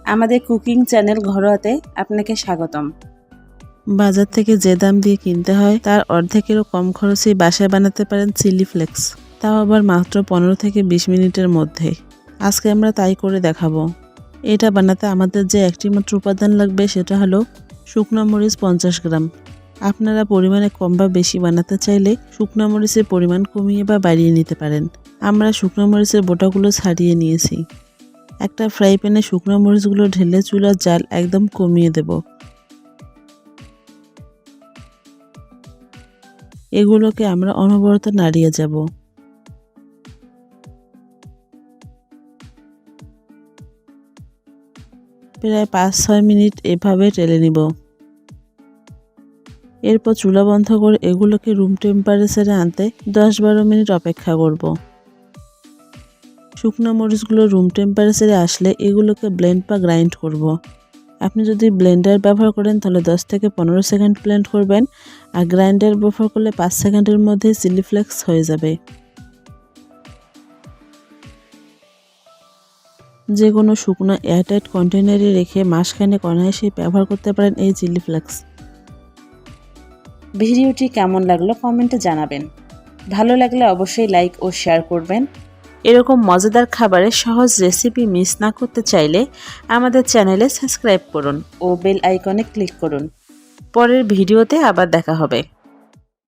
আমাদের cooking channel ঘরোয়াতে আপনাকে স্বাগতম। বাজার থেকে যে দাম দিয়ে কিনতে হয় তার অর্ধেকেরও কম খরচেই বাসায় বানাতে পারেন চিলি ফ্লেক্স, তাও আবার মাত্র 15 থেকে 20 মিনিটের মধ্যে। আজকে আমরা তাই করে দেখাবো। এটা বানাতে আমাদের যে একটি মাত্র উপাদান লাগবে সেটা হলো শুকনো মরিচ 50 গ্রাম। আপনারা পরিমাণে কম বা বেশি বানাতে চাইলে শুকনো মরিচের পরিমাণ কমিয়ে বা বাড়িয়ে নিতে পারেন। আমরা শুকনো মরিচের বোটাগুলো ছাড়িয়ে নিয়েছি। একটা ফ্রাই প্যানে শুকনো মরিচগুলো ঢেলে চুলার জাল একদম কমিয়ে দেব। এগুলোকে আমরা অনবরত নাড়িয়ে যাব। প্রায় 5-6 মিনিট এভাবে টেলে নিব। এরপর চুলা বন্ধ করে এগুলোকে রুম টেম্পারেচারে আনতে 10-12 মিনিট অপেক্ষা করব। শুকনো মরিচগুলো রুম টেম্পারেচারে আসলে এগুলোকে ব্লেন্ড বা গ্রাইন্ড করব। আপনি যদি ব্লেন্ডার ব্যবহার করেন তাহলে 10 থেকে 15 সেকেন্ড ব্লেন্ড করবেন, আর গ্রাইন্ডার ব্যবহার করলে 5 সেকেন্ডের মধ্যে চিলি ফ্লেক্স হয়ে যাবে। যে কোনো শুকনো এয়ারটাইট কন্টেনারে রেখে মাসখানেক অনায়াসে ব্যবহার করতে পারেন এই চিলি ফ্লেক্স। ভিডিওটি কেমন লাগলো কমেন্টে জানাবেন। ভালো লাগলে অবশ্যই লাইক ও শেয়ার করবেন। এরকম মজাদার খাবারের সহজ রেসিপি মিস না করতে চাইলে আমাদের চ্যানেলে সাবস্ক্রাইব করুন ও বেল আইকনে ক্লিক করুন। পরের ভিডিওতে আবার দেখা হবে।